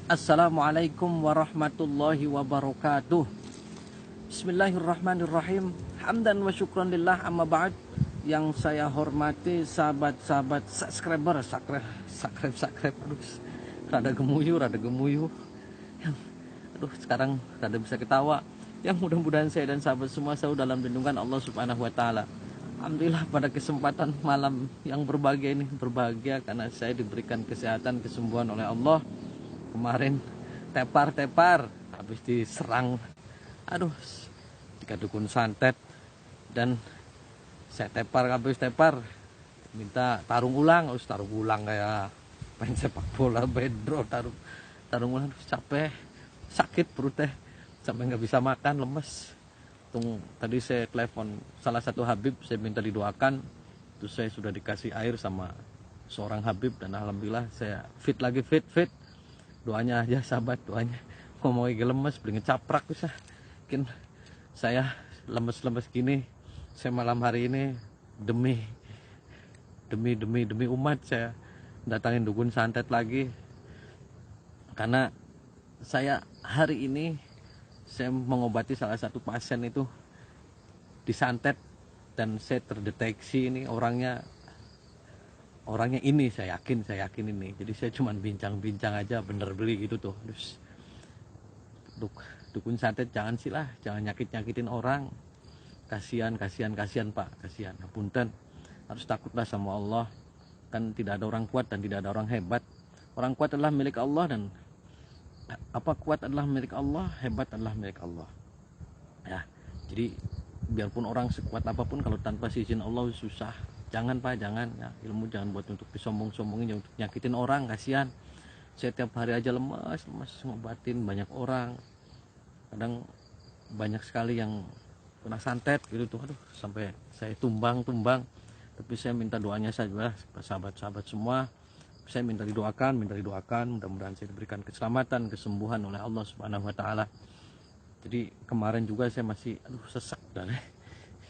Assalamualaikum warahmatullahi wabarakatuh. Bismillahirrahmanirrahim. Hamdan wa syukran lillah, amma ba'd. Yang saya hormati sahabat-sahabat subscriber, subscribe. Aduh, rada gemuyu. Aduh, sekarang rada bisa ketawa. Yang mudah-mudahan saya dan sahabat semua selalu dalam lindungan Allah Subhanahu wa taala. Alhamdulillah pada kesempatan malam yang berbahagia ini, berbahagia karena saya diberikan kesehatan, kesembuhan oleh Allah. Kemarin tepar habis diserang, aduh, tiga dukun santet, dan saya habis tepar minta tarung ulang kayak main sepak bola bedro, tarung ulang, capek, sakit perut teh sampai nggak bisa makan, lemes. Tadi saya telepon salah satu Habib, saya minta didoakan, terus saya sudah dikasih air sama seorang Habib, dan alhamdulillah saya fit lagi, fit. Doanya aja sahabat, doanya. Ngomongnya lemes, beli ngecaprak usah. Mungkin saya lemes gini, saya malam hari ini demi umat saya datangin dukun santet lagi, karena saya hari ini saya mengobati salah satu pasien itu disantet, dan saya terdeteksi ini orangnya ini, saya yakin ini. Jadi saya cuma bincang aja, bener beli gitu tuh. Terus dukun santet jangan nyakitin orang. Kasihan Pak, kasihan. Punten, harus takutlah sama Allah. Kan tidak ada orang kuat dan tidak ada orang hebat. Orang kuat adalah milik Allah, dan kuat adalah milik Allah, hebat adalah milik Allah. Ya, jadi biarpun orang sekuat apapun, kalau tanpa izin Allah susah. Jangan Pak, jangan ya. Ilmu jangan buat untuk disombong-sombongin, jangan untuk nyakitin orang, kasihan. Saya tiap hari aja lemas ngobatin banyak orang. Kadang banyak sekali yang kena santet gitu tuh, aduh, sampai saya tumbang. Tapi saya minta doanya saja sahabat-sahabat semua. Saya minta didoakan, mudah-mudahan saya diberikan keselamatan, kesembuhan oleh Allah Subhanahu wa taala. Jadi kemarin juga saya masih sesek, dan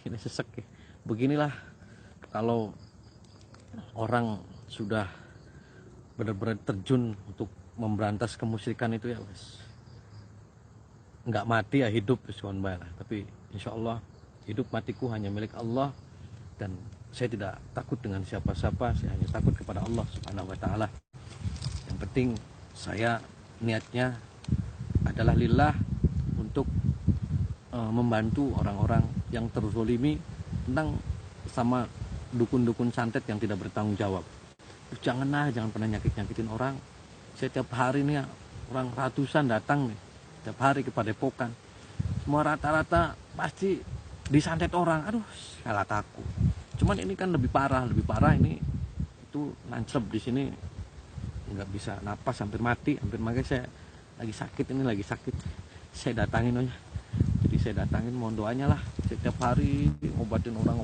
ini sesek ya. Beginilah kalau orang sudah benar-benar terjun untuk memberantas kemusyrikan itu, ya wes, nggak mati ya hidup, tapi insya Allah hidup matiku hanya milik Allah, dan saya tidak takut dengan siapa-siapa, saya hanya takut kepada Allah Subhanahu wa taala. Yang penting saya niatnya adalah lillah, untuk membantu orang-orang yang terzolimi tentang sama dukun-dukun santet yang tidak bertanggung jawab. Jangan pernah nyakitin orang. Saya tiap hari nih orang ratusan datang nih tiap hari ke Padepokan, semua rata-rata pasti disantet orang. Aduh, salah takut. Cuman ini kan lebih parah ini, itu lancep di sini, nggak bisa napas, hampir mati. Makanya saya lagi sakit, saya datangin aja. Jadi saya datangin, mohon doanya lah. Setiap hari ngobatin orang,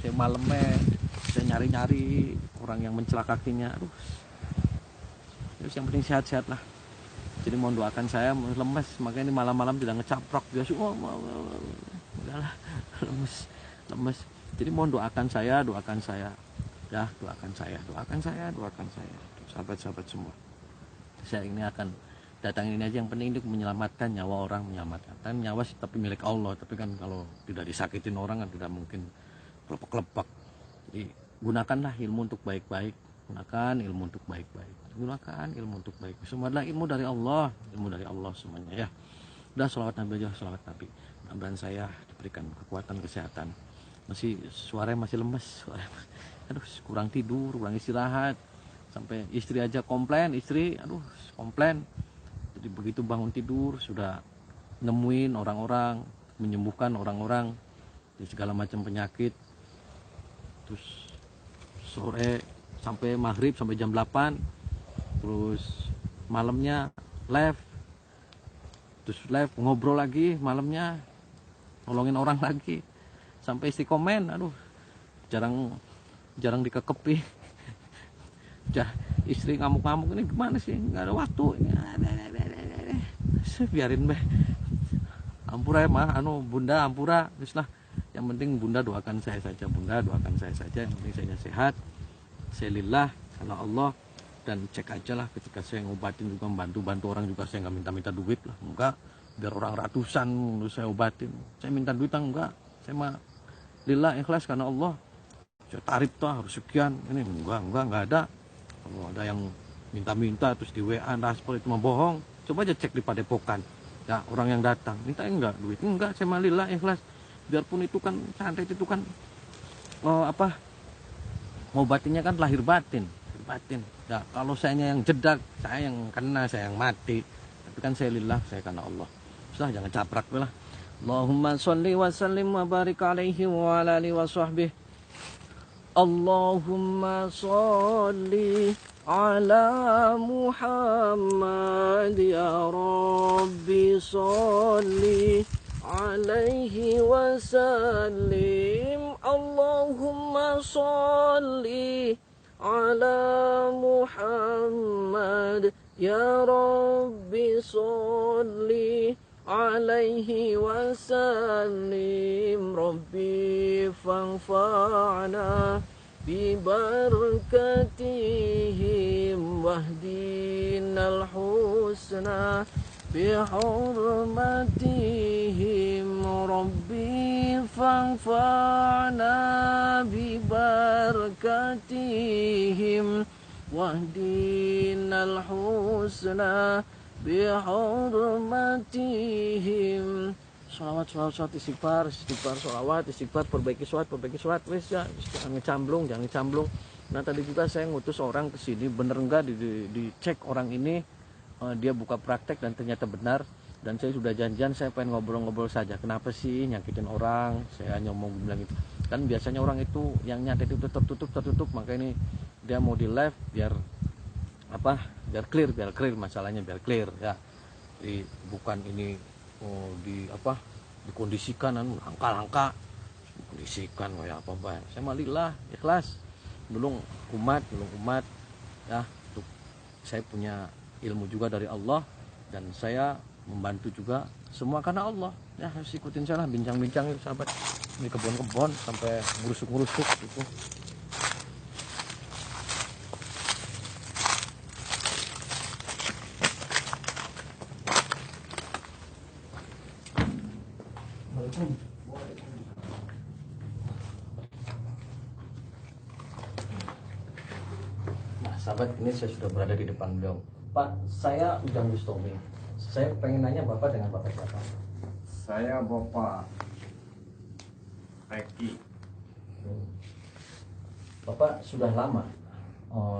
saya malamnya saya nyari orang yang mencelakakinya. Aduh, terus yang penting sehat-sehat lah. Jadi mohon doakan saya, lemes, makanya ini malam-malam tidak ngecaprak biasa. Udahlah, lemes. Jadi mohon doakan saya ya, doakan saya, sahabat-sahabat semua. Saya ini akan datang ini aja, yang penting itu menyelamatkan nyawa orang, menyelamatkan nyawa tapi milik Allah. Tapi kan kalau tidak disakitin orang kan tidak mungkin kelepek. Jadi gunakanlah ilmu untuk baik-baik, gunakan ilmu untuk baik. Semua adalah ilmu dari Allah semuanya ya. Udah, sholawat Nabi aja, sholawat Nabi. Mudah-mudahan saya diberikan kekuatan, kesehatan. Suaranya masih lemes, aduh, kurang tidur, kurang istirahat, sampai istri aja komplain, komplain. Jadi begitu bangun tidur sudah nemuin orang-orang, menyembuhkan orang-orang dari segala macam penyakit. Terus sore sampai maghrib, sampai jam 8, terus malamnya live, ngobrol lagi malamnya, nolongin orang lagi, sampai istri komen, aduh, jarang dikekepi. Istri ngamuk-ngamuk, ini gimana sih, nggak ada waktu ini. Biarin be, ampura ya mah, bunda ampura, terus lah. Yang penting bunda doakan saya saja, yang penting saya sehat, saya lillah, karena Allah, dan cek aja lah ketika saya ngobatin juga bantu orang juga, saya nggak minta duit lah, enggak, biar orang ratusan saya obatin saya minta duit enggak, saya mah lillah ikhlas karena Allah, saya tarif tuh harus sekian ini, enggak ada. Kalau ada yang minta terus di WA transport itu mah bohong, coba aja cek di Padepokan ya, orang yang datang minta enggak duit, enggak, saya mah lillah ikhlas, biarpun itu kan santet itu kan ngobatinnya kan lahir batin ya, kalau saya yang jedak, saya yang kena, saya yang mati, tapi kan saya lillah, saya karena Allah. Sudah, jangan caprak lah. Allahumma sholli wa sallim wa barik alaihi wa ala alihi wa sahbihi. Allahumma sholli ala Muhammad ya Rabbi, sholli alaihi wa sallim. Allahumma sholli ala Muhammad ya Rabbi, sholli alaihi wa sallim. Rabbi fanfa'na bi barakatihim wahdinal husna bi hurmatihim. Rabbi fanfa'na bi barakatihim wahdinal husna bi hurmatihim. Sholawat, istighfar, sholawat, istighfar, perbaiki sholat, wes ya, jangan ngecamblung. Nah tadi juga saya ngutus orang ke sini, bener enggak dicek orang ini, dia buka praktek dan ternyata benar. Dan saya sudah janjian, saya pengen ngobrol-ngobrol saja. Kenapa sih nyakitin orang? Saya hanya mau bilang itu. Kan biasanya orang itu yang nyatet itu tertutup, maka ini dia mau di live biar biar clear masalahnya, biar clear ya. Jadi bukan ini dikondisikan langka dikondisikan kayak apa. Saya malilah ikhlas belum umat ya, untuk saya punya ilmu juga dari Allah dan saya membantu juga semua karena Allah ya. Harus ikutin saya lah, bincang-bincang itu sahabat, di kebun sampai ngurusuk gitu. Nah sahabat, ini saya sudah berada di depan beliau. Pak, saya Ujang Bustami. Saya pengen nanya Bapak dengan Bapak siapa? Saya Bapak Eki. Bapak sudah lama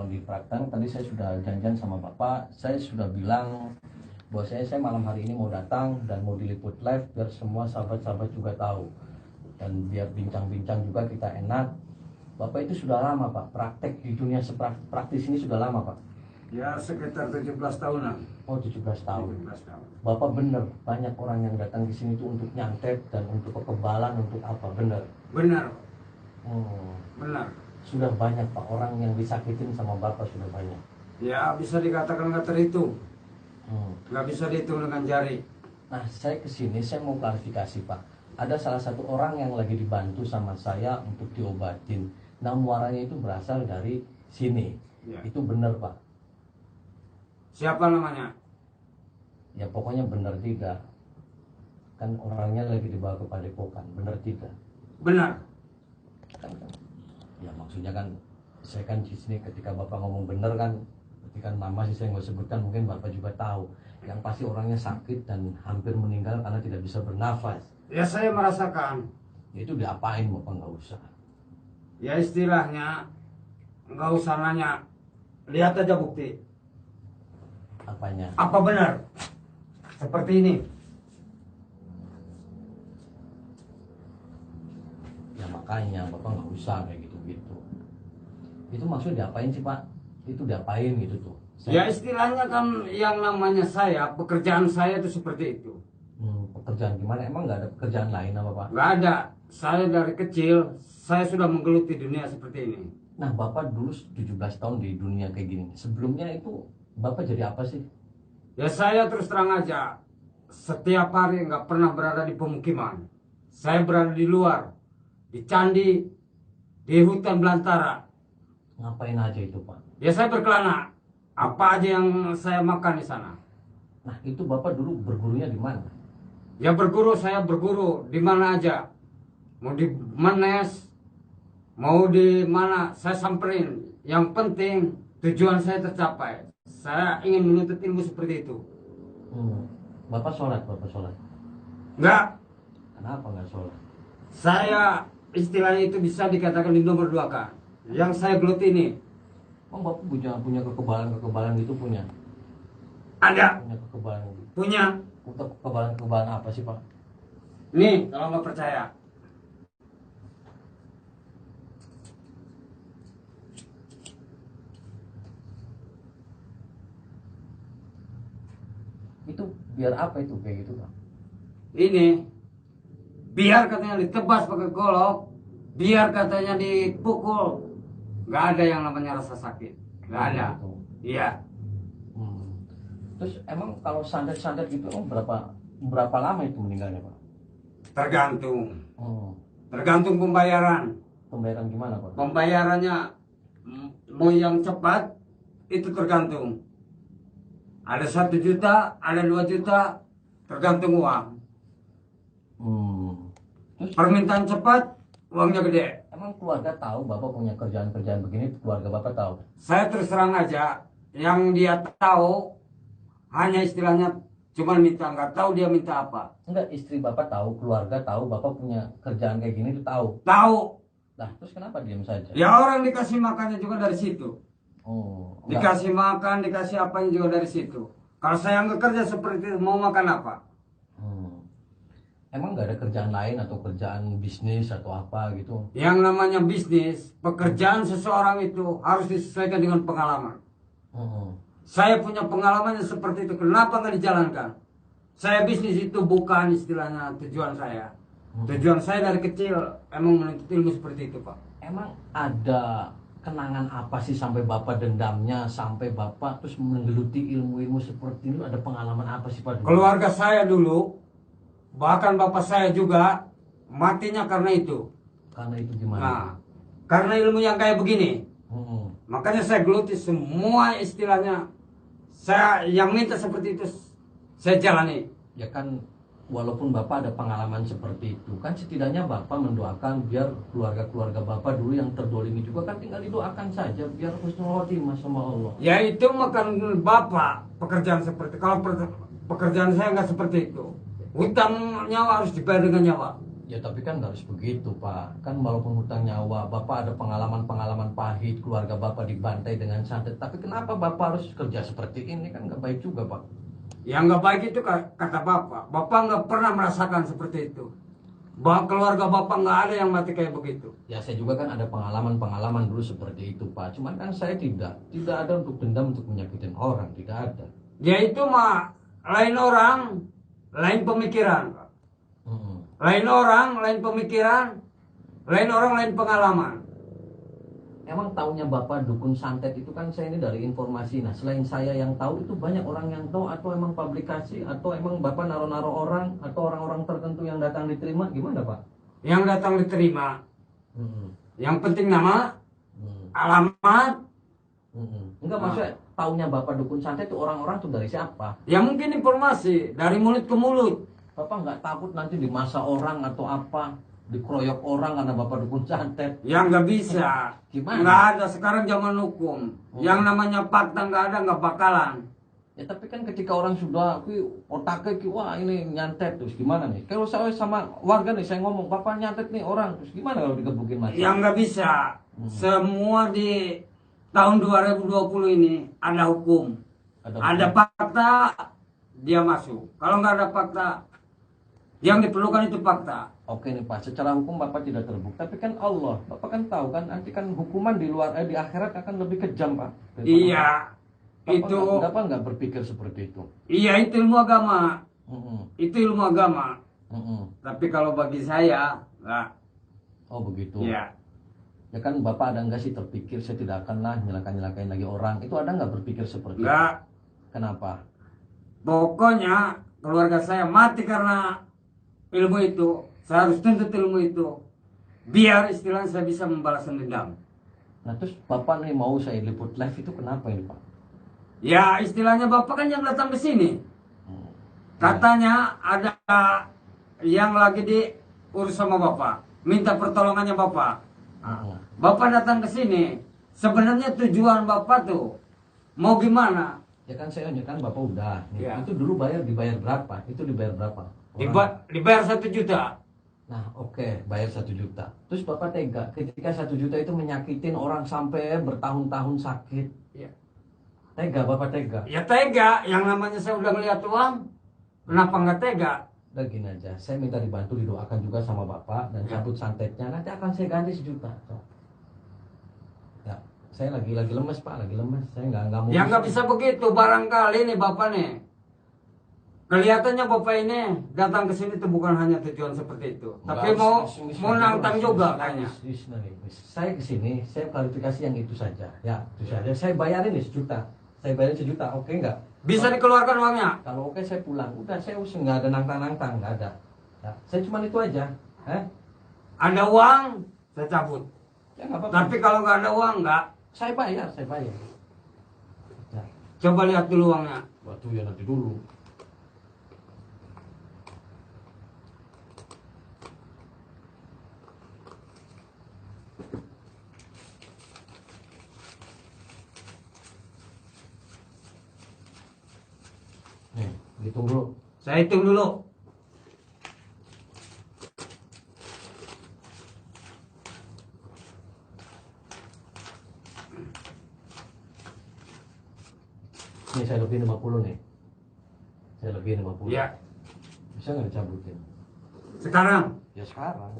di Praktang. Tadi saya sudah janjian sama Bapak. Saya sudah bilang bahwa saya malam hari ini mau datang dan mau diliput live biar semua sahabat-sahabat juga tahu. Dan biar bincang-bincang juga kita enak. Bapak itu sudah lama Pak, praktek di dunia praktis ini sudah lama Pak? Ya sekitar 17 tahunan. Oh 17 tahun. 17 tahun. Bapak bener banyak orang yang datang di sini itu untuk nyantet dan untuk kekebalan, untuk apa, bener? Benar. Benar. Sudah banyak Pak orang yang disakitin sama Bapak, sudah banyak. Ya bisa dikatakan nggak terhitung. Nggak bisa dihitung dengan jari. Nah saya kesini saya mau klarifikasi Pak. Ada salah satu orang yang lagi dibantu sama saya untuk diobatin. Nah muaranya itu berasal dari sini. Ya. Itu benar Pak? Siapa namanya? Ya pokoknya benar tidak. Kan orangnya lagi dibawa ke Padepokan, benar tidak? Benar. Kan. Ya maksudnya kan saya kan di sini ketika Bapak ngomong benar kan, ketika nama sih saya nggak sebutkan, mungkin Bapak juga tahu. Yang pasti orangnya sakit dan hampir meninggal karena tidak bisa bernafas. Ya saya merasakan. Ya itu diapain Bapak, nggak usah. Ya istilahnya nggak usah nanya, lihat aja bukti. Apanya? Apa benar seperti ini? Ya makanya Bapak nggak usah kayak gitu-gitu. Itu maksudnya diapain sih Pak? Itu diapain gitu tuh? Ya istilahnya kan yang namanya saya, pekerjaan saya itu seperti itu. Pekerjaan gimana? Emang nggak ada pekerjaan lain apa Pak? Nggak ada. Saya dari kecil saya sudah menggeluti dunia seperti ini. Nah Bapak dulu 17 tahun di dunia kayak gini. Sebelumnya itu Bapak jadi apa sih? Ya saya terus terang aja, setiap hari nggak pernah berada di pemukiman. Saya berada di luar, di candi, di hutan belantara. Ngapain aja itu Pak? Ya saya berkelana. Apa aja yang saya makan di sana. Nah, itu Bapak dulu bergurunya di mana? Ya berguru, saya berguru di mana aja. Mau di Manes, mau di mana, saya samperin. Yang penting tujuan saya tercapai. Saya ingin menuntut ilmu seperti itu. Bapak sholat? Enggak, Kenapa nggak sholat? saya istilahnya itu bisa dikatakan di nomor 2 kan. Yang saya geluti ini Oh, Bapak punya kekebalan gitu punya? ada, Punya kekebalan gitu. punya. Untuk kekebalan apa sih, Pak? Nih, kalau nggak percaya. Itu biar apa itu kayak gitu, Pak? Ini biar katanya ditebas pakai golok, biar katanya dipukul, nggak ada yang namanya rasa sakit, nggak ada. Gitu. Iya, Terus emang kalau santet gitu emang berapa lama itu meninggalnya, Pak? tergantung, Hmm. tergantung pembayaran. Pembayaran gimana, Pak? Pembayarannya mau yang cepat itu tergantung. Ada 1 juta, ada 2 juta, tergantung uang. Terus Permintaan cepat, uangnya gede. emang keluarga tahu Bapak punya kerjaan begini, keluarga Bapak tahu? Saya terus terang aja, yang dia tahu hanya istilahnya cuma minta, nggak tahu dia minta apa. Enggak, istri Bapak tahu, keluarga tahu Bapak punya kerjaan kayak gini itu tahu. Tahu, Lah, terus kenapa diam saja? ya orang dikasih makannya juga dari situ. Oh, enggak. Dikasih makan, dikasih apanya juga dari situ. Kalau saya nggak kerja seperti itu, mau makan apa? Emang nggak ada kerjaan lain atau kerjaan bisnis atau apa gitu? Yang namanya bisnis, pekerjaan seseorang itu harus disesuaikan dengan pengalaman. Saya punya pengalamannya seperti itu, kenapa nggak dijalankan? Saya bisnis itu bukan istilahnya tujuan saya. Tujuan saya dari kecil emang menuntut ilmu seperti itu, Pak. Emang ada kenangan apa sih sampai Bapak dendamnya, sampai Bapak terus menggeluti ilmu-ilmu seperti itu? Ada pengalaman apa sih, Pak? Keluarga saya dulu, bahkan bapak saya juga matinya karena itu. Karena itu gimana? Nah, karena ilmu yang kayak begini. Makanya saya geluti semua istilahnya. Saya yang minta seperti itu, saya jalani. Ya kan, walaupun Bapak ada pengalaman seperti itu, kan setidaknya Bapak mendoakan biar keluarga-keluarga Bapak dulu yang terdolimi juga kan tinggal didoakan saja biar husnul khotimah sama Allah. Ya itu makan bapak pekerjaan seperti, kalau pekerjaan saya nggak seperti itu. Hutang nyawa harus dibayar dengan nyawa. Ya tapi kan nggak harus begitu, Pak. Kan walaupun hutang nyawa, Bapak ada pengalaman-pengalaman pahit, keluarga Bapak dibantai dengan santet. Tapi kenapa Bapak harus kerja seperti ini? Kan nggak baik juga, Pak. Yang nggak baik itu kata bapak. Bapak nggak pernah merasakan seperti itu. Bahwa keluarga bapak nggak ada yang mati kayak begitu. Ya saya juga kan ada pengalaman-pengalaman dulu seperti itu, Pak. Cuman kan saya tidak ada untuk dendam untuk menyakitin orang, tidak ada. Ya itu mah lain orang, lain pemikiran, Pak. Lain orang, lain pemikiran, lain orang, lain pengalaman. Emang taunya Bapak dukun santet itu kan saya ini dari informasi. Nah selain saya yang tahu itu banyak orang yang tahu, atau emang publikasi, atau emang Bapak naro-naro orang, atau orang-orang tertentu yang datang diterima, gimana Pak? Yang datang diterima. Yang penting nama, alamat. Enggak, maksudnya taunya Bapak dukun santet itu orang-orang tuh dari siapa? Ya mungkin informasi dari mulut ke mulut. Bapak nggak takut nanti dimasa orang atau apa, dikeroyok orang karena Bapak dukun santet? Ya nggak bisa. Gimana? Nggak ada, sekarang zaman hukum. Yang namanya fakta nggak ada, nggak bakalan. Ya tapi kan ketika orang sudah otaknya wah ini nyantet, terus gimana nih? Kalau saya sama warga nih saya ngomong Bapak nyantet nih orang, terus gimana kalau dikebukin masa? Yang nggak bisa. Semua di tahun 2020 ini ada hukum. Ada fakta, dia masuk. Kalau nggak ada fakta, yang diperlukan itu fakta. Oke nih Pak, secara hukum Bapak tidak terbukti, tapi kan Allah, Bapak kan tahu kan nanti kan hukuman di luar di akhirat akan lebih kejam Pak. Iya, Bapak nggak berpikir seperti itu? Iya, itu ilmu agama. Itu ilmu agama. Tapi kalau bagi saya, nggak. Oh begitu. Iya. Ya kan Bapak ada nggak sih terpikir saya tidak akanlah nyelakain lagi orang? Itu ada nggak berpikir seperti Nggak. itu? Kenapa? Pokoknya keluarga saya mati karena ilmu itu. Saya harus tuntut ilmu itu. Biar istilahnya saya bisa membalas dendam. Nah terus Bapak nih mau saya liput live itu kenapa ini Pak? Ya istilahnya Bapak kan yang datang ke sini. Katanya ada yang lagi diurus sama Bapak, minta pertolongannya Bapak. Bapak datang ke sini, sebenarnya tujuan Bapak tuh mau gimana? Ya kan saya kan Bapak udah. Nih, Ya. itu dulu dibayar berapa? Itu dibayar berapa? Dibayar 1 juta. Nah, oke, bayar 1 juta. Terus Bapak tega ketika 1 juta itu menyakitin orang sampai bertahun-tahun sakit. Ya. Tega, Bapak tega. Ya tega, yang namanya saya udah ngeliat uang, kenapa nggak tega? Udah gini aja, saya minta dibantu didoakan juga sama Bapak dan Ya. cabut santetnya. Nanti akan saya ganti 1 juta. Ya, saya lagi lemes Pak, lagi lemes. Saya nggak mau. Ya nggak bisa begitu, barangkali nih Bapak nih. Kelihatannya Bapak ini datang ke sini tuh bukan hanya tujuan seperti itu, tapi mau nantang juga kayaknya. Saya ke sini, saya klarifikasi yang itu saja. Ya, itu saja. Saya bayarin nih 1 juta. Saya bayarin 1 juta, oke nggak? Bisa dikeluarkan uangnya? Kalau oke saya pulang. Udah, saya usah nggak ada nantang-nantang, nggak ada. Ya, saya cuma itu aja. Ada uang, saya cabut. Ya nggak apa-apa. Tapi kalau nggak ada uang nggak, Saya bayar. Ya. coba lihat dulu uangnya. Waktu ya nanti dulu. Nih, hitung dulu. Saya hitung dulu. Nih saya lebih 50 nih. Saya lebih 50. Ya, Bisa nggak dicabutin? sekarang. Ya sekarang.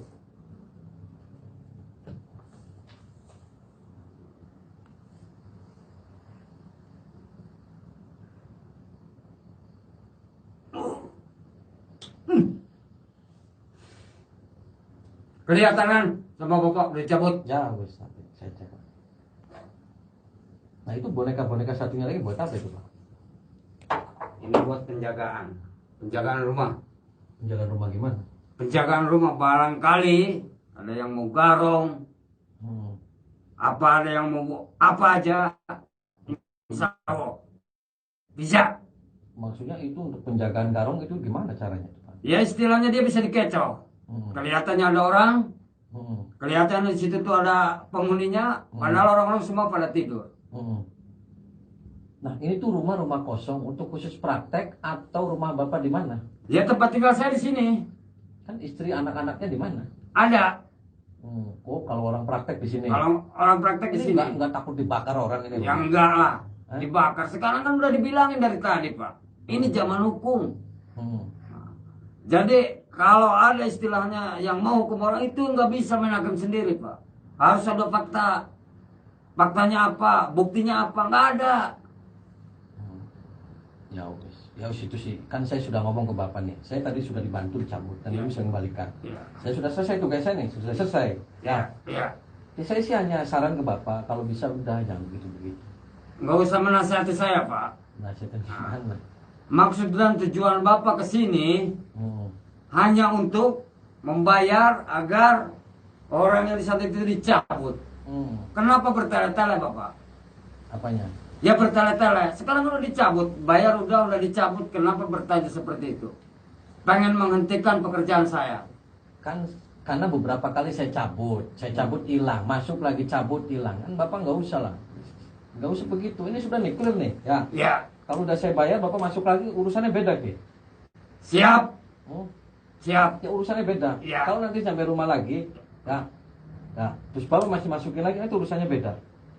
Kelihatan kan sama Bapak udah cabut. Ya wes nanti saya cek. Nah itu boneka-boneka satunya lagi buat apa itu Pak? Ini buat penjagaan. Penjagaan rumah. Penjagaan rumah gimana? Penjagaan rumah barangkali ada yang mau garong, apa ada yang mau apa aja. Bisa. Bisa. Maksudnya itu untuk penjagaan garong itu gimana caranya Pak? Ya istilahnya dia bisa dikecoh. Kelihatannya ada orang, kelihatan di situ tuh ada penghuninya, padahal orang-orang semua pada tidur. Nah ini tuh rumah kosong untuk khusus praktek atau rumah Bapak di mana? Ya tempat tinggal saya di sini. Kan istri anak-anaknya di mana? Ada. Oh kalau orang praktek di sini. Kalau orang praktek di Ini sini. nggak takut dibakar orang ini? Ya enggak lah. Dibakar. Sekarang kan udah dibilangin dari tadi Pak. Ini zaman hukum. Jadi kalau ada istilahnya yang mau hukum orang itu nggak bisa main hakim sendiri Pak. Harus ada fakta. Faktanya apa? Buktinya apa? Nggak ada. Ya wis itu sih. Kan saya sudah ngomong ke Bapak nih. Saya tadi sudah dibantu dicabut dan Ya. bisa kembalikan. Ya. Saya sudah selesai tugas saya nih. Sudah selesai. Ya. Ya. Ya, saya sih hanya saran ke Bapak kalau bisa udah jangan begitu-begitu. Nggak usah menasihati saya Pak. Nasihatnya gimana? Maksud dan tujuan Bapak ke sini hanya untuk membayar agar orang yang di saat itu dicabut. Kenapa bertele-tele Bapak? Apanya? Ya bertele-tele. Sekarang udah dicabut, bayar udah dicabut. Kenapa bertanya seperti itu? Pengen menghentikan pekerjaan saya. Kan karena beberapa kali saya cabut hilang, masuk lagi cabut hilang. Kan Bapak nggak usah lah. Nggak usah begitu. Ini sudah nih clear nih. Ya. Ya. Kalau udah saya bayar, Bapak masuk lagi urusannya beda Ki. Siap. Siap. Ya urusannya beda. Ya. Kalau nanti sampai rumah lagi, ya, terus Bapak masih masukin lagi, itu urusannya beda.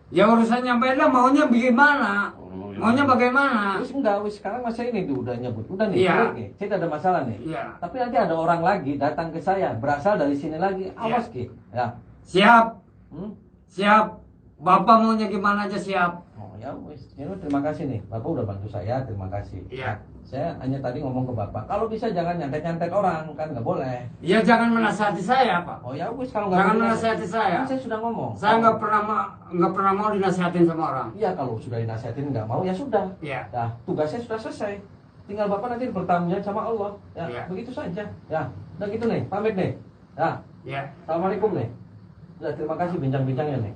Ya urusannya beda, maunya bagaimana? Maunya bagaimana? Terus enggak, sekarang masa ini tuh udah nyebut, udah nih, Iya. clear nih. Saya tidak ada masalah nih. Iya. Tapi nanti ada orang lagi datang ke saya, berasal dari sini lagi, awas Ki. Ya. Siap. Siap. Bapak maunya gimana aja siap. Oh ya wis, terima kasih nih. Bapak udah bantu saya, terima kasih. Iya. Saya hanya tadi ngomong ke Bapak, kalau bisa jangan nyantet-nyantet orang, kan nggak boleh. Ya jangan menasihati saya Pak. Oh ya wis, kalau nggak Jangan boleh, menasihati saya. kan saya sudah ngomong. Saya nggak pernah mau dinasihatin sama orang. Iya, kalau sudah dinasihatin nggak mau ya sudah. Iya. Nah, tugasnya sudah selesai. Tinggal Bapak nanti bertanggung jawab sama Allah. Ya, Iya. begitu saja. Ya, udah gitu nih, pamit nih. Ya, Ya. Assalamualaikum nih. Ya, terima kasih bincang-bincangnya nih.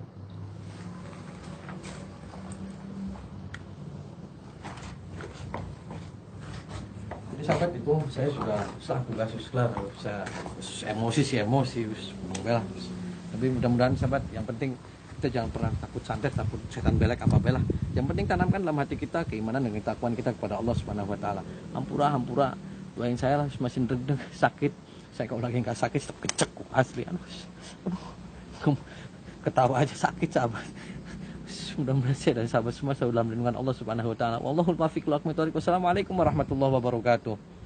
sahabat itu saya sudah tugas kelar, saya emosi lah. Tapi mudah-mudahan sahabat, yang penting kita jangan pernah takut santet, takut setan belek apa bela. Yang penting tanamkan dalam hati kita keimanan dan ketakwaan kita kepada Allah Subhanahu wa taala. Hampura doain saya lah, masih deg sakit. Saya kalau lagi nggak sakit tetap kecek asli. Aduh, ketawa aja sakit sahabat. Mudah-mudahan saya dan sahabat semua selalu dalam lindungan Allah Subhanahu wa taala. Wallahul muwaffiq. Wassalamualaikum warahmatullahi wabarakatuh.